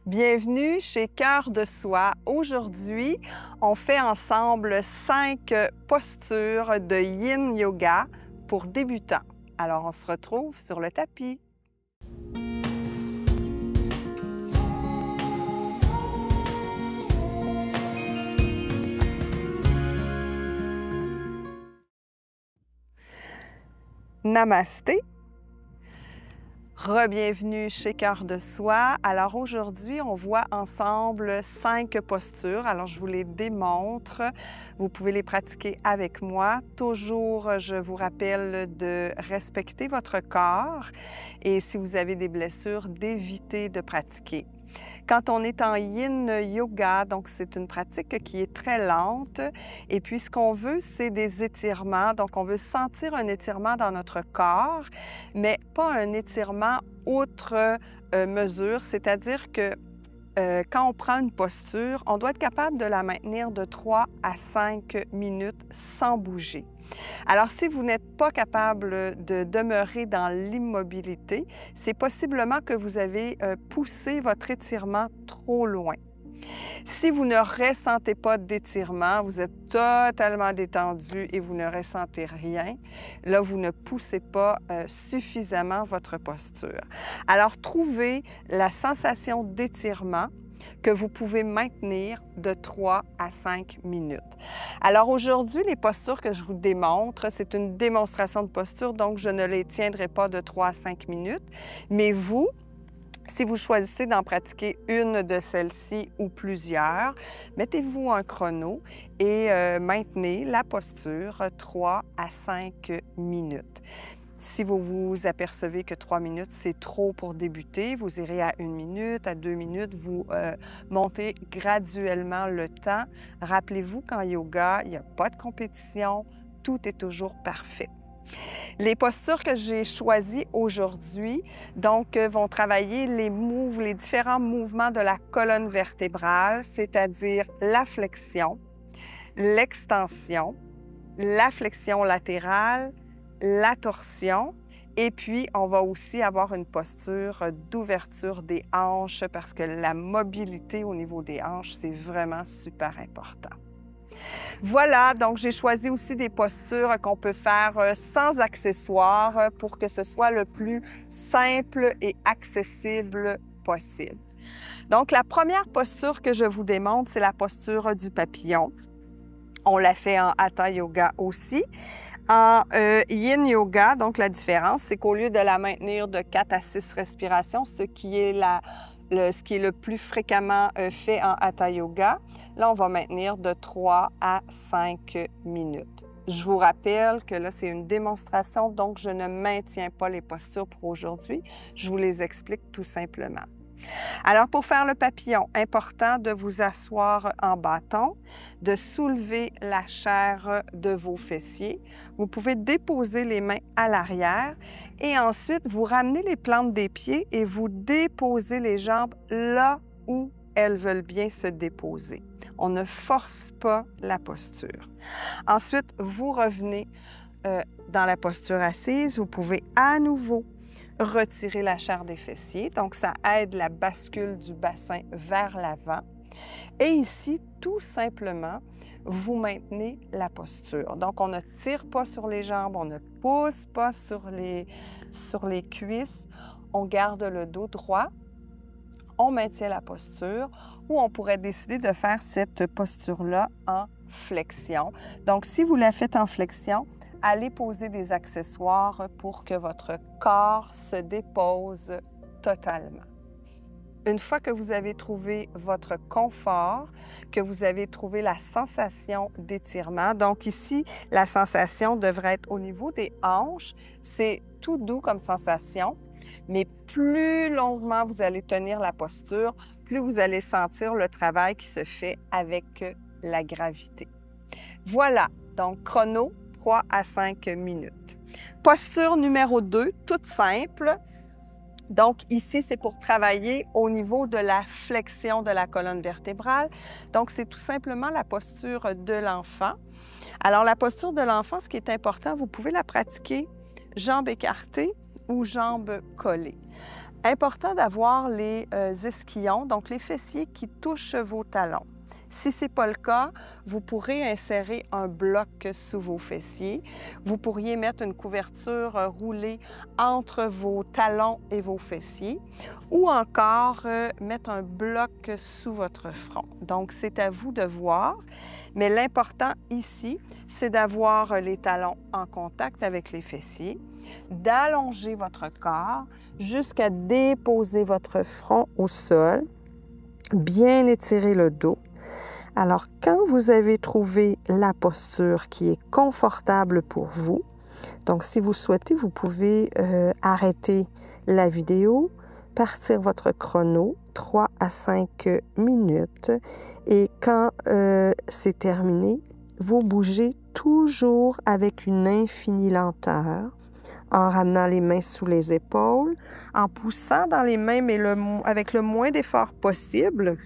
Bienvenue chez Cœur de Soi. Aujourd'hui, on fait ensemble 5 postures de Yin Yoga pour débutants. Alors, on se retrouve sur le tapis. Namasté. Re-bienvenue chez Cœur de Soi. Alors aujourd'hui, on voit ensemble 5 postures. Alors je vous les démontre. Vous pouvez les pratiquer avec moi. Toujours, je vous rappelle de respecter votre corps et si vous avez des blessures, d'éviter de pratiquer. Quand on est en Yin Yoga, donc c'est une pratique qui est très lente et puis ce qu'on veut, c'est des étirements. Donc on veut sentir un étirement dans notre corps, mais pas un étirement outre mesure, c'est-à-dire que quand on prend une posture, on doit être capable de la maintenir de 3 à 5 minutes sans bouger. Alors, si vous n'êtes pas capable de demeurer dans l'immobilité, c'est possiblement que vous avez poussé votre étirement trop loin. Si vous ne ressentez pas d'étirement, vous êtes totalement détendu et vous ne ressentez rien, là, vous ne poussez pas suffisamment votre posture. Alors, trouvez la sensation d'étirement que vous pouvez maintenir de 3 à 5 minutes. Alors aujourd'hui, les postures que je vous démontre, c'est une démonstration de posture, donc je ne les tiendrai pas de 3 à 5 minutes, mais vous, si vous choisissez d'en pratiquer une de celles-ci ou plusieurs, mettez-vous un chrono et maintenez la posture 3 à 5 minutes. Si vous vous apercevez que 3 minutes, c'est trop pour débuter, vous irez à 1 minute, à 2 minutes, vous montez graduellement le temps. Rappelez-vous qu'en yoga, il n'y a pas de compétition, tout est toujours parfait. Les postures que j'ai choisies aujourd'hui, donc, vont travailler les différents mouvements de la colonne vertébrale, c'est-à-dire la flexion, l'extension, la flexion latérale, la torsion, et puis on va aussi avoir une posture d'ouverture des hanches parce que la mobilité au niveau des hanches, c'est vraiment super important. Voilà, donc j'ai choisi aussi des postures qu'on peut faire sans accessoires pour que ce soit le plus simple et accessible possible. Donc la première posture que je vous démontre, c'est la posture du papillon. On l'a fait en Hatha Yoga aussi. En Yin Yoga, donc la différence, c'est qu'au lieu de la maintenir de 4 à 6 respirations, ce qui est le plus fréquemment fait en Hatha Yoga, là, on va maintenir de 3 à 5 minutes. Je vous rappelle que là, c'est une démonstration, donc je ne maintiens pas les postures pour aujourd'hui. Je vous les explique tout simplement. Alors, pour faire le papillon, important de vous asseoir en bâton, de soulever la chair de vos fessiers. Vous pouvez déposer les mains à l'arrière et ensuite, vous ramenez les plantes des pieds et vous déposez les jambes là où elles veulent bien se déposer. On ne force pas la posture. Ensuite, vous revenez dans la posture assise. Vous pouvez à nouveau retirer la chair des fessiers. Donc, ça aide la bascule du bassin vers l'avant. Et ici, tout simplement, vous maintenez la posture. Donc, on ne tire pas sur les jambes, on ne pousse pas sur les cuisses. On garde le dos droit. On maintient la posture ou on pourrait décider de faire cette posture-là en flexion. Donc, si vous la faites en flexion, allez poser des accessoires pour que votre corps se dépose totalement. Une fois que vous avez trouvé votre confort, que vous avez trouvé la sensation d'étirement, donc ici, la sensation devrait être au niveau des hanches. C'est tout doux comme sensation, mais plus longuement vous allez tenir la posture, plus vous allez sentir le travail qui se fait avec la gravité. Voilà, donc chrono, 3 à 5 minutes. Posture numéro 2, toute simple. Donc ici, c'est pour travailler au niveau de la flexion de la colonne vertébrale. Donc c'est tout simplement la posture de l'enfant. Alors la posture de l'enfant, ce qui est important, vous pouvez la pratiquer jambes écartées ou jambes collées. Important d'avoir les ischions, donc les fessiers qui touchent vos talons. Si ce n'est pas le cas, vous pourrez insérer un bloc sous vos fessiers. Vous pourriez mettre une couverture roulée entre vos talons et vos fessiers ou encore mettre un bloc sous votre front. Donc, c'est à vous de voir. Mais l'important ici, c'est d'avoir les talons en contact avec les fessiers, d'allonger votre corps jusqu'à déposer votre front au sol, bien étirer le dos. Alors, quand vous avez trouvé la posture qui est confortable pour vous, donc si vous souhaitez, vous pouvez arrêter la vidéo, partir votre chrono, 3 à 5 minutes, et quand c'est terminé, vous bougez toujours avec une infinie lenteur, en ramenant les mains sous les épaules, en poussant dans les mains, mais avec le moins d'effort possible.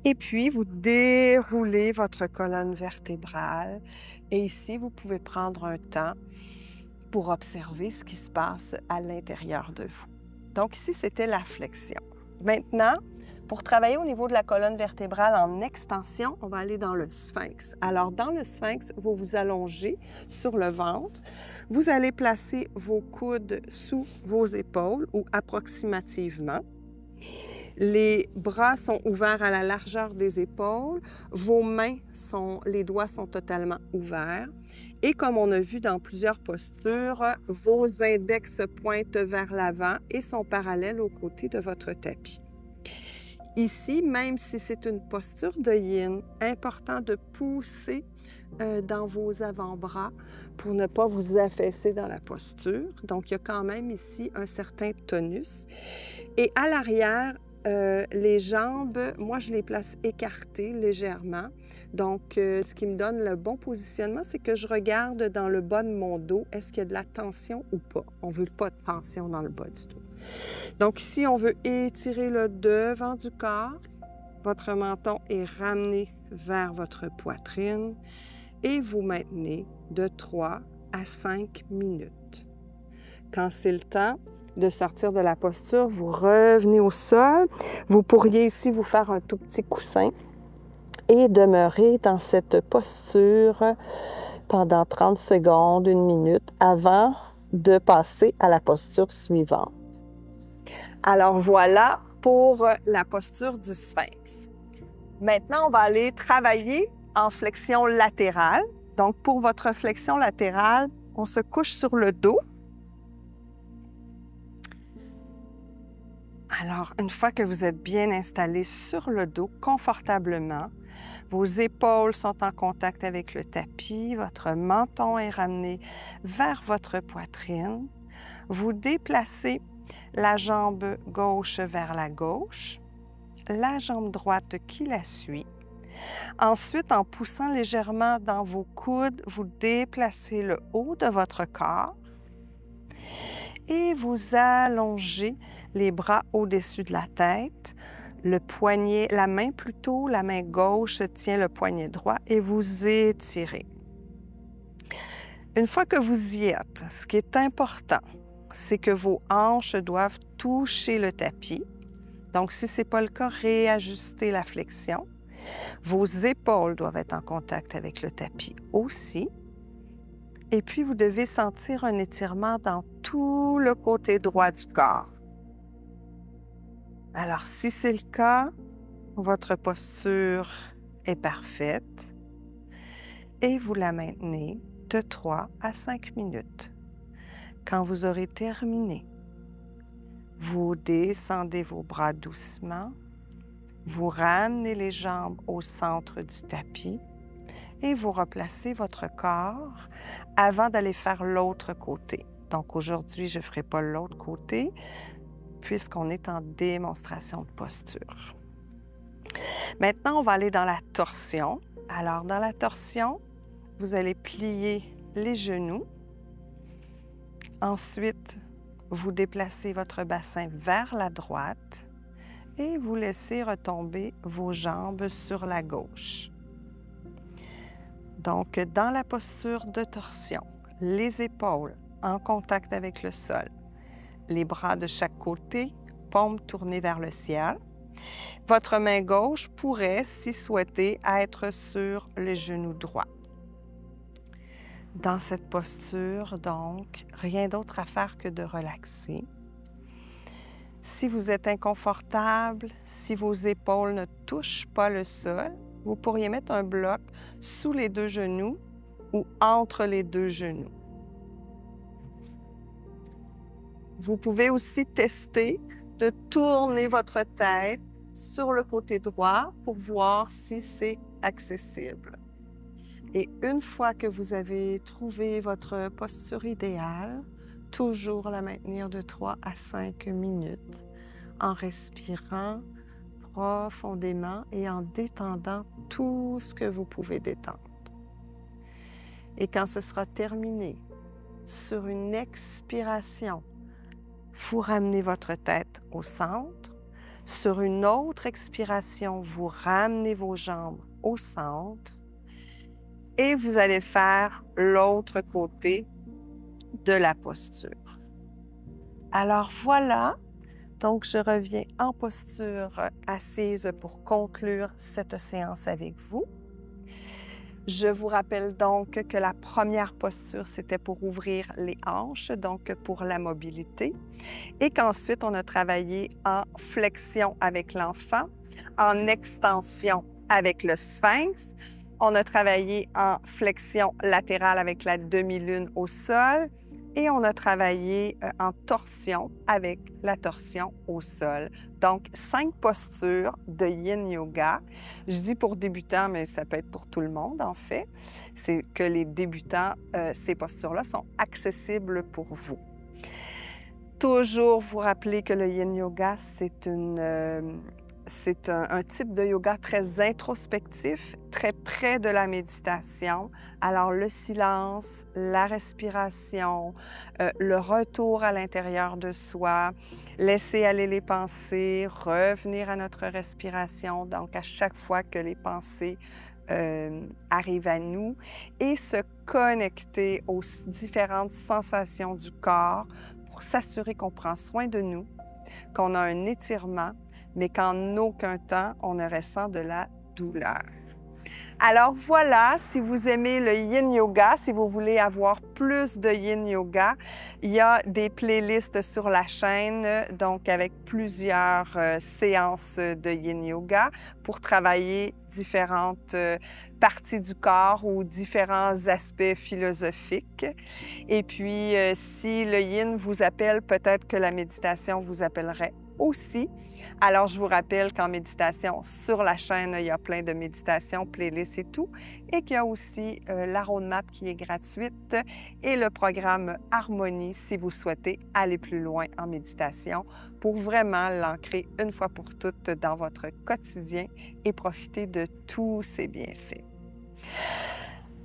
Et puis, vous déroulez votre colonne vertébrale. Et ici, vous pouvez prendre un temps pour observer ce qui se passe à l'intérieur de vous. Donc ici, c'était la flexion. Maintenant, pour travailler au niveau de la colonne vertébrale en extension, on va aller dans le sphinx. Alors, dans le sphinx, vous vous allongez sur le ventre. Vous allez placer vos coudes sous vos épaules ou approximativement. Les bras sont ouverts à la largeur des épaules. Vos mains les doigts sont totalement ouverts. Et comme on a vu dans plusieurs postures, vos index pointent vers l'avant et sont parallèles aux côtés de votre tapis. Ici, même si c'est une posture de yin, important de pousser dans vos avant-bras pour ne pas vous affaisser dans la posture. Donc, il y a quand même ici un certain tonus. Et à l'arrière, les jambes, moi, je les place écartées légèrement. Donc, ce qui me donne le bon positionnement, c'est que je regarde dans le bas de mon dos, est-ce qu'il y a de la tension ou pas? On ne veut pas de tension dans le bas du dos. Donc, ici, on veut étirer le devant du corps. Votre menton est ramené vers votre poitrine et vous maintenez de 3 à 5 minutes. Quand c'est le temps de sortir de la posture, vous revenez au sol. Vous pourriez ici vous faire un tout petit coussin et demeurer dans cette posture pendant 30 secondes, 1 minute, avant de passer à la posture suivante. Alors voilà pour la posture du sphinx. Maintenant, on va aller travailler en flexion latérale. Donc, pour votre flexion latérale, on se couche sur le dos. Alors, une fois que vous êtes bien installé sur le dos, confortablement, vos épaules sont en contact avec le tapis, votre menton est ramené vers votre poitrine, vous déplacez la jambe gauche vers la gauche, la jambe droite qui la suit. Ensuite, en poussant légèrement dans vos coudes, vous déplacez le haut de votre corps et vous allongez les bras au-dessus de la tête. Le poignet, la main plutôt, la main gauche tient le poignet droit et vous étirez. Une fois que vous y êtes, ce qui est important, c'est que vos hanches doivent toucher le tapis. Donc, si ce n'est pas le cas, réajustez la flexion. Vos épaules doivent être en contact avec le tapis aussi. Et puis, vous devez sentir un étirement dans tout le côté droit du corps. Alors, si c'est le cas, votre posture est parfaite et vous la maintenez de 3 à 5 minutes. Quand vous aurez terminé, vous descendez vos bras doucement, vous ramenez les jambes au centre du tapis et vous replacez votre corps avant d'aller faire l'autre côté. Donc aujourd'hui, je ne ferai pas l'autre côté puisqu'on est en démonstration de posture. Maintenant, on va aller dans la torsion. Alors, dans la torsion, vous allez plier les genoux. Ensuite, vous déplacez votre bassin vers la droite et vous laissez retomber vos jambes sur la gauche. Donc, dans la posture de torsion, les épaules en contact avec le sol, les bras de chaque côté, paumes tournées vers le ciel. Votre main gauche pourrait, si souhaité, être sur le genou droit. Dans cette posture, donc, rien d'autre à faire que de relaxer. Si vous êtes inconfortable, si vos épaules ne touchent pas le sol, vous pourriez mettre un bloc sous les deux genoux ou entre les deux genoux. Vous pouvez aussi tester de tourner votre tête sur le côté droit pour voir si c'est accessible. Et une fois que vous avez trouvé votre posture idéale, toujours la maintenir de 3 à 5 minutes en respirant profondément et en détendant tout ce que vous pouvez détendre. Et quand ce sera terminé, sur une expiration, vous ramenez votre tête au centre. Sur une autre expiration, vous ramenez vos jambes au centre. Et vous allez faire l'autre côté de la posture. Alors voilà, donc je reviens en posture assise pour conclure cette séance avec vous. Je vous rappelle donc que la première posture, c'était pour ouvrir les hanches, donc pour la mobilité, et qu'ensuite on a travaillé en flexion avec l'enfant, en extension avec le sphinx. On a travaillé en flexion latérale avec la demi-lune au sol et on a travaillé en torsion avec la torsion au sol. Donc, 5 postures de Yin Yoga. Je dis pour débutants, mais ça peut être pour tout le monde, en fait. C'est que les débutants, ces postures-là sont accessibles pour vous. Toujours vous rappeler que le Yin Yoga, c'est un type de yoga très introspectif, très près de la méditation. Alors, le silence, la respiration, le retour à l'intérieur de soi, laisser aller les pensées, revenir à notre respiration, donc à chaque fois que les pensées arrivent à nous, et se connecter aux différentes sensations du corps pour s'assurer qu'on prend soin de nous, qu'on a un étirement, mais qu'en aucun temps, on ne ressent de la douleur. Alors voilà, si vous aimez le Yin Yoga, si vous voulez avoir plus de Yin Yoga, il y a des playlists sur la chaîne, donc avec plusieurs séances de Yin Yoga pour travailler différentes parties du corps ou différents aspects philosophiques. Et puis, si le Yin vous appelle, peut-être que la méditation vous appellerait aussi. Alors, je vous rappelle qu'en méditation, sur la chaîne, il y a plein de méditations, playlists et tout, et qu'il y a aussi la roadmap qui est gratuite et le programme Harmonie si vous souhaitez aller plus loin en méditation pour vraiment l'ancrer une fois pour toutes dans votre quotidien et profiter de tous ses bienfaits.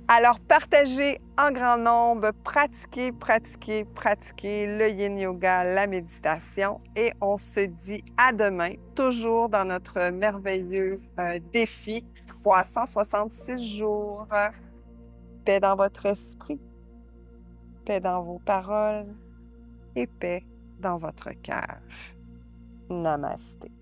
Alors, partagez en grand nombre, pratiquez, pratiquez, pratiquez le Yin Yoga, la méditation et on se dit à demain, toujours dans notre merveilleux défi 366 jours. Paix dans votre esprit, paix dans vos paroles et paix dans votre cœur. Namasté.